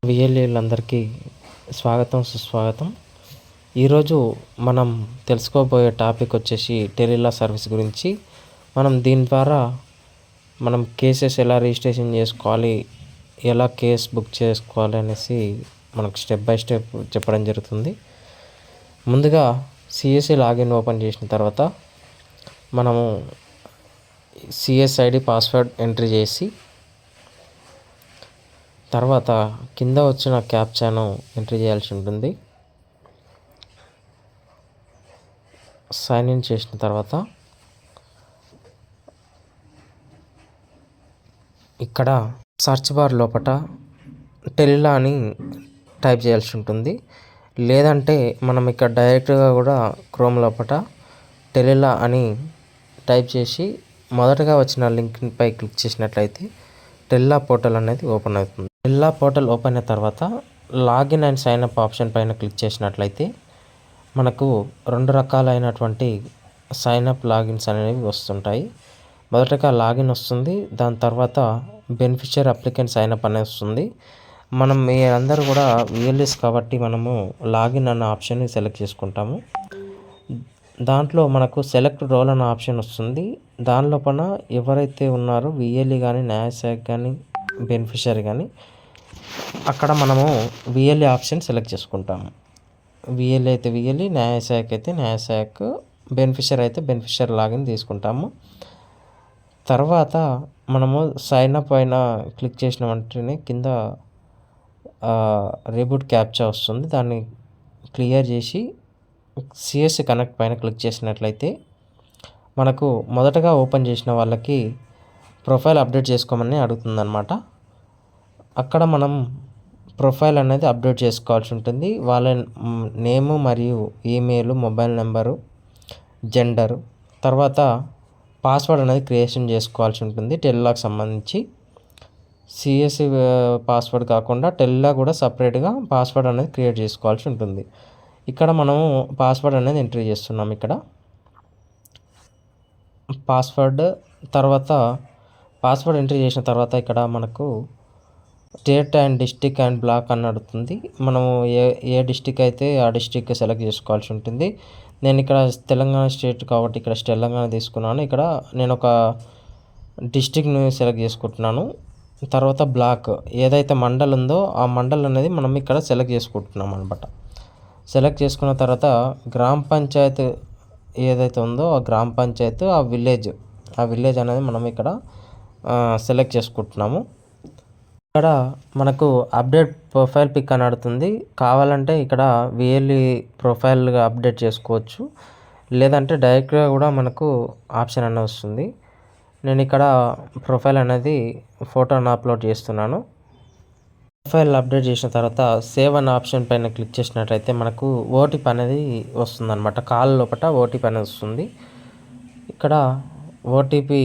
విఎల్ఏలందరికీ స్వాగతం సుస్వాగతం. ఈరోజు మనం తెలుసుకోబోయే టాపిక్ వచ్చేసి టెలిలా సర్వీస్ గురించి. దీని ద్వారా మనం కేసెస్ ఎలా రిజిస్ట్రేషన్ చేసుకోవాలి, ఎలా కేస్ బుక్ చేసుకోవాలి అనేసి మనకు స్టెప్ బై స్టెప్ చెప్పడం జరుగుతుంది. ముందుగా సిఎస్సి లాగిన్ ఓపెన్ చేసిన తర్వాత మనము సిఎస్ఐడి పాస్వర్డ్ ఎంట్రీ చేసి తర్వాత కింద వచ్చిన క్యాప్చాను ఎంట్రీ చేయాల్సి ఉంటుంది. సైన్ ఇన్ చేసిన తర్వాత ఇక్కడ సర్చ్ బార్ లోపల టెలిలా అని టైప్ చేయాల్సి ఉంటుంది. లేదంటే మనం ఇక్కడ డైరెక్ట్గా కూడా క్రోమ్ లోపల టెలిలా అని టైప్ చేసి మొదటగా వచ్చిన లింక్పై క్లిక్ చేసినట్లయితే టెలిలా పోర్టల్ అనేది ఓపెన్ అవుతుంది. టెలిలా పోర్టల్ ఓపెన్ అయిన తర్వాత login and sign up option పైన క్లిక్ చేసినట్లయితే మనకు రెండు రకాలైనటువంటి సైన్ అప్ లాగిన్స్ అనేవి వస్తుంటాయి. మొదటగా లాగిన్ వస్తుంది, దాని తర్వాత బెనిఫిషియరీ అప్లికెంట్ సైన్ అప్ అనేది వస్తుంది. మీరందరూ కూడా విఎల్ఎస్ కాబట్టి మనము లాగిన్ అన్న ఆప్షన్ని సెలెక్ట్ చేసుకుంటాము. దాంట్లో మనకు సెలెక్ట్ రోల్ అన్న ఆప్షన్ వస్తుంది. దాని లోపల ఎవరైతే ఉన్నారో విఎల్ఈ కానీ న్యాయశాఖ కానీ బెనిఫిషియరీ కానీ అక్కడ మనము విఎల్ఈ ఆప్షన్ సెలెక్ట్ చేసుకుంటాము. విఎల్ఈ అయితే విఎల్ఈ, న్యాయశాఖ అయితే న్యాయశాఖ, బెనిఫిషియరీ అయితే బెనిఫిషియరీ లాగిన్ తీసుకుంటాము. తర్వాత మనము సైన్ అప్ పైన క్లిక్ చేసిన వెంటనే కింద రీబూట్ క్యాప్చా వస్తుంది. దాన్ని క్లియర్ చేసి సిఎస్సి కనెక్ట్ పైన క్లిక్ చేసినట్లయితే మనకు మొదటగా ఓపెన్ చేసిన వాళ్ళకి ప్రొఫైల్ అప్డేట్ చేసుకోమని అడుగుతుందన్నమాట. అక్కడ మనం ప్రొఫైల్ అనేది అప్డేట్ చేసుకోవాల్సి ఉంటుంది. వాళ్ళ నేము మరియు ఈమెయిల్, మొబైల్ నెంబరు, జెండరు, తర్వాత పాస్వర్డ్ అనేది క్రియేషన్ చేసుకోవాల్సి ఉంటుంది. టెలిలాకి సంబంధించి సిఎస్సి పాస్వర్డ్ కాకుండా టెలిలా కూడా సపరేట్గా పాస్వర్డ్ అనేది క్రియేట్ చేసుకోవాల్సి ఉంటుంది. ఇక్కడ మనము పాస్వర్డ్ అనేది ఎంట్రీ చేస్తున్నాం. ఇక్కడ పాస్వర్డ్ ఎంట్రీ చేసిన తర్వాత ఇక్కడ మనకు state and district and block అని అడుగుతుంది. మనము ఏ డిస్టిక్ అయితే ఆ డిస్టిక్ సెలెక్ట్ చేసుకోవాల్సి ఉంటుంది. నేను ఇక్కడ తెలంగాణ స్టేట్ కాబట్టి ఇక్కడ తెలంగాణ తీసుకున్నాను. ఇక్కడ నేను ఒక డిస్టిక్ని సెలెక్ట్ చేసుకుంటున్నాను. తర్వాత బ్లాక్ ఏదైతే మండల్ ఉందో ఆ మండల్ అనేది మనం ఇక్కడ సెలెక్ట్ చేసుకుంటున్నాం అనమాట. సెలెక్ట్ చేసుకున్న తర్వాత గ్రామ పంచాయత్ ఏదైతే ఉందో ఆ గ్రామ పంచాయత్, ఆ విలేజ్ అనేది మనం ఇక్కడ సెలెక్ట్ చేసుకుంటున్నాము. ఇక్కడ మనకు అప్డేట్ ప్రొఫైల్ పిక్ అని అడుగుతుంది. కావాలంటే ఇక్కడ విఎల్ఈ ప్రొఫైల్గా అప్డేట్ చేసుకోవచ్చు, లేదంటే డైరెక్ట్గా కూడా మనకు ఆప్షన్ అనేది వస్తుంది. నేను ఇక్కడ ప్రొఫైల్ అనేది ఫోటోని అప్లోడ్ చేస్తున్నాను. ప్రొఫైల్ అప్డేట్ చేసిన తర్వాత సేవ్ అన్న ఆప్షన్ పైన క్లిక్ చేసినట్లయితే మనకు ఓటీపీ అనేది వస్తుంది అనమాట. కాల్ లోపల ఓటీపీ అనేది వస్తుంది. ఇక్కడ ఓటీపీ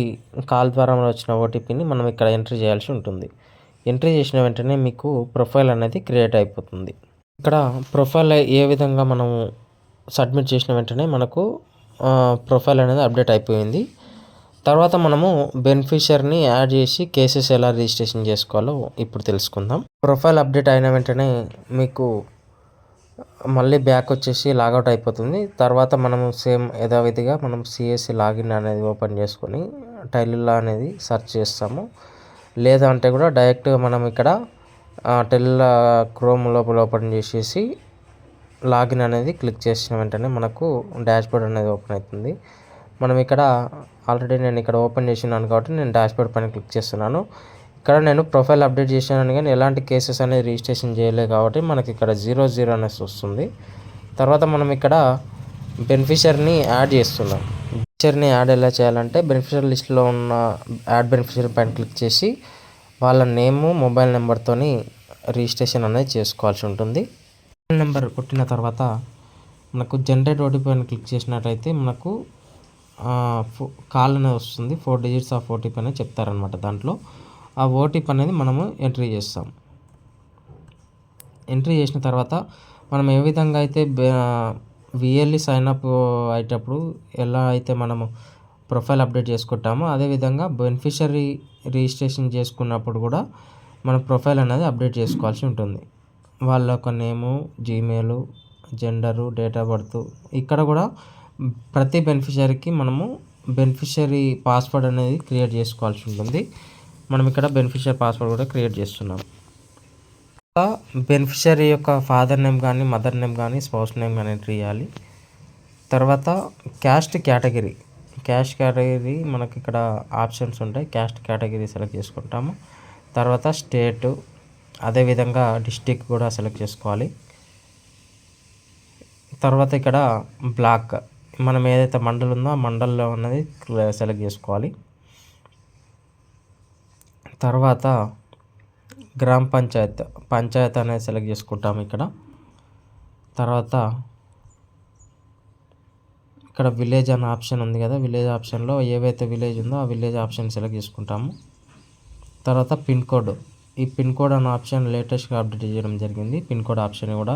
కాల్ ద్వారా వచ్చిన ఓటీపీని మనం ఇక్కడ ఎంట్రీ చేయాల్సి ఉంటుంది. ఎంట్రీ చేసిన వెంటనే మీకు ప్రొఫైల్ అనేది క్రియేట్ అయిపోతుంది. ఇక్కడ ప్రొఫైల్ ఏ విధంగా మనము సబ్మిట్ చేసిన వెంటనే మనకు ప్రొఫైల్ అనేది అప్డేట్ అయిపోయింది. తర్వాత మనము బెనిఫిషియరీని యాడ్ చేసి కేసెస్ ఎలా రిజిస్ట్రేషన్ చేసుకోవాలో ఇప్పుడు తెలుసుకుందాం. ప్రొఫైల్ అప్డేట్ అయిన వెంటనే మీకు మళ్ళీ బ్యాక్ వచ్చేసి లాగౌట్ అయిపోతుంది. తర్వాత మనము సేమ్ యథావిధిగా మనం సిఎస్సి లాగిన్ అనేది ఓపెన్ చేసుకొని టెలిలా అనేది సెర్చ్ చేస్తాము. లేదంటే కూడా డైరెక్ట్గా మనం ఇక్కడ టెలిలా క్రోమ్ లోపల ఓపెన్ చేసేసి లాగిన్ అనేది క్లిక్ చేసిన వెంటనే మనకు డాష్బోర్డ్ అనేది ఓపెన్ అవుతుంది. మనం ఇక్కడ ఆల్రెడీ నేను ఇక్కడ ఓపెన్ చేసినాను కాబట్టి నేను డాష్బోర్డ్ పైన క్లిక్ చేస్తున్నాను. ఇక్కడ నేను ప్రొఫైల్ అప్డేట్ చేశాను కానీ ఎలాంటి కేసెస్ అనేది రిజిస్ట్రేషన్ చేయలేదు కాబట్టి మనకి ఇక్కడ 00 అనేసి వస్తుంది. తర్వాత మనం ఇక్కడ బెనిఫిషియరీని యాడ్ చేస్తున్నాం. బెనిఫిషియరీని యాడ్ ఎలా చేయాలంటే బెనిఫిషియరీ లిస్ట్లో ఉన్న యాడ్ బెనిఫిషియరీ పైన క్లిక్ చేసి వాళ్ళ నేము, మొబైల్ నెంబర్తోని రిజిస్ట్రేషన్ అనేది చేసుకోవాల్సి ఉంటుంది. మొబైల్ నెంబర్ కొట్టిన తర్వాత మనకు జనరేట్ ఓటీపీ పైన క్లిక్ చేసినట్లయితే మనకు కాల్ అనేది వస్తుంది. 4 డిజిట్స్ ఆఫ్ ఓటీపీ అనేది చెప్తారనమాట. దాంట్లో ఆ ఓటీపీ అనేది మనము ఎంట్రీ చేస్తాం. ఎంట్రీ చేసిన తర్వాత మనం ఏ విధంగా అయితే విఎల్ఈ సైన్ అప్ అయ్యేటప్పుడు ఎలా అయితే మనము ప్రొఫైల్ అప్డేట్ చేసుకుంటామో అదేవిధంగా బెనిఫిషియరీ రిజిస్ట్రేషన్ చేసుకున్నప్పుడు కూడా మన ప్రొఫైల్ అనేది అప్డేట్ చేసుకోవాల్సి ఉంటుంది. వాళ్ళ యొక్క name, Gmail, gender, date of birth. ఇక్కడ కూడా ప్రతి బెనిఫిషరీకి మనము బెనిఫిషరీ పాస్వర్డ్ అనేది క్రియేట్ చేసుకోవాల్సి ఉంటుంది. మనం ఇక్కడ బెనిఫిషరీ పాస్వర్డ్ కూడా క్రియేట్ చేస్తున్నాం. బెనిఫిషరీ యొక్క ఫాదర్ నేమ్ కానీ, మదర్ నేమ్ కానీ, స్పౌస్ నేమ్ కానీ ఎంటర్ చేయాలి. తర్వాత క్యాస్ట్ కేటగిరీ మనకి ఇక్కడ ఆప్షన్స్ ఉంటాయి. క్యాస్ట్ కేటగిరీ సెలెక్ట్ చేసుకుంటాము. తర్వాత స్టేటు, అదేవిధంగా డిస్టిక్ కూడా సెలెక్ట్ చేసుకోవాలి. తర్వాత ఇక్కడ బ్లాక్, మనం ఏదైతే మండల్ ఉందో ఆ మండల్లో ఉన్నది సెలెక్ట్ చేసుకోవాలి. తర్వాత గ్రామ పంచాయత్ అనేది సెలెక్ట్ చేసుకుంటాము ఇక్కడ. తర్వాత ఇక్కడ విలేజ్ అనే ఆప్షన్ ఉంది కదా, విలేజ్ ఆప్షన్లో ఏవైతే విలేజ్ ఉందో ఆ విలేజ్ ఆప్షన్ సెలెక్ట్ చేసుకుంటాము. తర్వాత పిన్ కోడ్, ఈ పిన్ కోడ్ అనే ఆప్షన్ లేటెస్ట్గా అప్డేట్ చేయడం జరిగింది. పిన్ కోడ్ ఆప్షన్ కూడా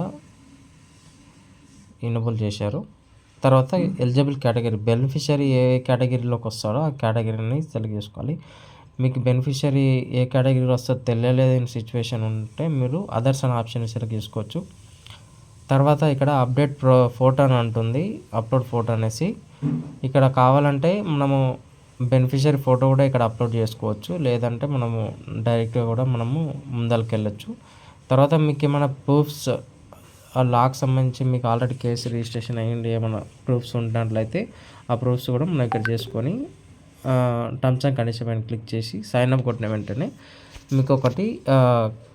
ఎనేబుల్ చేశారు. తర్వాత ఎలిజిబుల్ కేటగిరీ, బెనిఫిషరీ ఏ కేటగిరీలోకి వస్తాడో ఆ కేటగిరీని సెలెక్ట్ చేసుకోవాలి. మీకు బెనిఫిషరీ ఏ కేటగిరీలో వస్తుందో తెలియలేని సిచ్యువేషన్ ఉంటే మీరు అదర్స్ అనే ఆప్షన్ సెలెక్ట్ చేసుకోవచ్చు. తర్వాత ఇక్కడ అప్డేట్ ఫోటో అని ఉంటుంది, అప్లోడ్ ఫోటో అనేసి. ఇక్కడ కావాలంటే మనము బెనిఫిషరీ ఫోటో కూడా ఇక్కడ అప్లోడ్ చేసుకోవచ్చు, లేదంటే మనము డైరెక్ట్గా కూడా మనము ముందరికి వెళ్ళొచ్చు. తర్వాత మీకు ఏమైనా ప్రూఫ్స్, ఆ లాకి సంబంధించి మీకు ఆల్రెడీ కేసు రిజిస్ట్రేషన్ అయ్యింది ఏమైనా ప్రూఫ్స్ ఉన్నట్లయితే ఆ ప్రూఫ్స్ కూడా మనం ఇక్కడ చేసుకొని టర్మ్స్ అండ్ కండిషన్ పైన క్లిక్ చేసి సైన్ అప్ కొట్టిన వెంటనే మీకు ఒకటి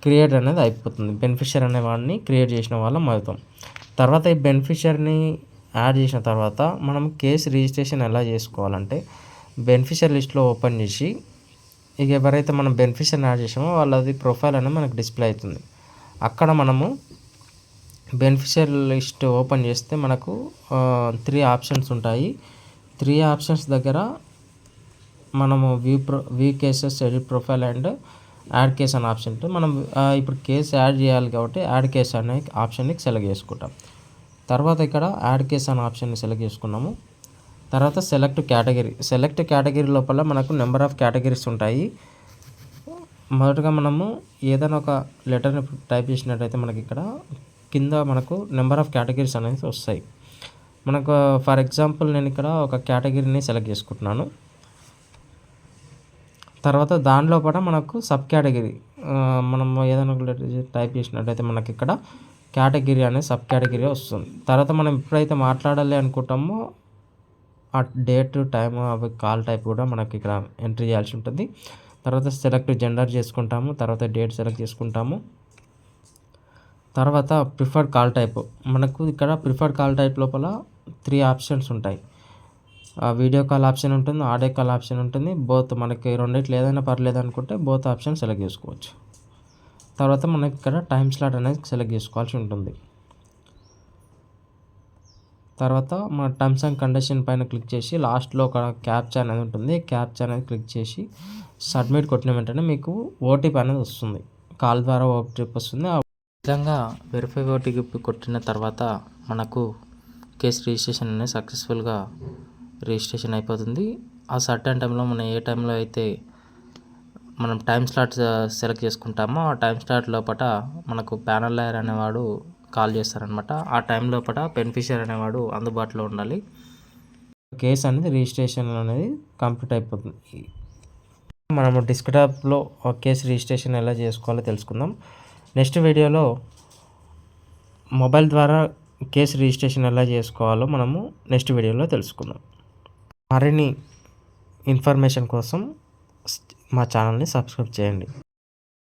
క్రియేట్ అనేది అయిపోతుంది. బెనిఫిషరీ అనే వాడిని క్రియేట్ చేసిన వాళ్ళం అవుతాం. తర్వాత ఈ బెనిఫిషరీని యాడ్ చేసిన తర్వాత మనం కేసు రిజిస్ట్రేషన్ ఎలా చేసుకోవాలంటే బెనిఫిషరీ లిస్ట్లో ఓపెన్ చేసి ఇక ఎవరైతే మనం బెనిఫిషరీని యాడ్ చేసామో వాళ్ళది ప్రొఫైల్ అనేది మనకు డిస్ప్లే అవుతుంది. అక్కడ మనము బెనిఫిషరీ లిస్ట్ ఓపెన్ చేస్తే మనకు 3 ఆప్షన్స్ ఉంటాయి. 3 ఆప్షన్స్ దగ్గర మనము view cases, edit profile and add case అనే ఆప్షన్ ఉంటుంది. మనం ఇప్పుడు కేసు యాడ్ చేయాలి కాబట్టి యాడ్ కేస్ అనే ఆప్షన్ని సెలెక్ట్ చేసుకుంటాం. తర్వాత ఇక్కడ యాడ్ కేస్ అనే ఆప్షన్ని సెలెక్ట్ చేసుకున్నాము. తర్వాత సెలెక్ట్ కేటగిరీ లోపల మనకు నెంబర్ ఆఫ్ కేటగిరీస్ ఉంటాయి. మొదటగా మనము ఏదైనా ఒక లెటర్ని టైప్ చేసినట్టయితే మనకి ఇక్కడ కింద మనకు నెంబర్ ఆఫ్ కేటగిరీస్ అనేది వస్తాయి. మనకు ఫర్ ఎగ్జాంపుల్ నేను ఇక్కడ ఒక కేటగిరీని సెలెక్ట్ చేసుకుంటున్నాను. తర్వాత దానిలో కూడా మనకు సబ్ కేటగిరీ, మనం ఏదైనా ఒక లెటర్ టైప్ చేసినట్టయితే మనకి ఇక్కడ కేటగిరీ అనే సబ్ కేటగిరీ వస్తుంది. తర్వాత మనం ఎప్పుడైతే మాట్లాడాలి అనుకుంటామో ఆ డేట్, టైం, అవి కాల్ టైప్ కూడా మనకి ఇక్కడ ఎంట్రీ చేయాల్సి ఉంటుంది. తర్వాత సెలెక్ట్ జెండర్ చేసుకుంటాము. తర్వాత డేట్ సెలెక్ట్ చేసుకుంటాము. తర్వాత ప్రిఫర్డ్ కాల్ టైప్, మనకు ఇక్కడ ప్రిఫర్డ్ కాల్ టైప్ లోపల 3 ఆప్షన్స్ ఉంటాయి. వీడియో కాల్ ఆప్షన్ ఉంటుంది, ఆడియో కాల్ ఆప్షన్ ఉంటుంది. బోత్ మనకి రెండిట్లో ఏదైనా పర్లేదు అనుకుంటే బోత్ ఆప్షన్ సెలెక్ట్ చేసుకోవచ్చు. తర్వాత మనకి ఇక్కడ టైం స్లాట్ అనేది సెలెక్ట్ చేసుకోవాల్సి ఉంటుంది. తర్వాత మన టర్మ్స్ అండ్ కండిషన్ పైన క్లిక్ చేసి లాస్ట్లో ఒక క్యాప్చా అనేది ఉంటుంది. క్యాప్చా అనేది క్లిక్ చేసి సబ్మిట్ కొట్టిన వెంటనే మీకు ఓటీపీ అనేది వస్తుంది. కాల్ ద్వారా ఓటీపీ వస్తుంది. ఆ విధంగా వెరిఫై ఓటీపీ కొట్టిన తర్వాత మనకు కేసు రిజిస్ట్రేషన్ అనేది సక్సెస్ఫుల్గా రిజిస్ట్రేషన్ అయిపోతుంది. ఆ సర్టెన్ టైంలో మనం ఏ టైంలో అయితే మనం టైం స్లాట్ సెలెక్ట్ చేసుకుంటామో ఆ టైం స్లాట్ లోపల మనకు ప్యానల్ లాయర్ అనేవాడు కాల్ చేస్తారనమాట. ఆ టైం లోపల బెనిఫిషియరీ అనేవాడు అందుబాటులో ఉండాలి. కేసు అనేది రిజిస్ట్రేషన్ అనేది కంప్లీట్ అయిపోతుంది. మనము డెస్క్టాప్లో కేసు రిజిస్ట్రేషన్ ఎలా చేసుకోవాలో తెలుసుకుందాం. నెక్స్ట్ వీడియోలో మొబైల్ ద్వారా కేసు రిజిస్ట్రేషన్ ఎలా చేసుకోవాలో మనము నెక్స్ట్ వీడియోలో తెలుసుకుందాం. మరిన్ని ఇన్ఫర్మేషన్ కోసం మా ఛానల్ని సబ్స్క్రైబ్ చేయండి.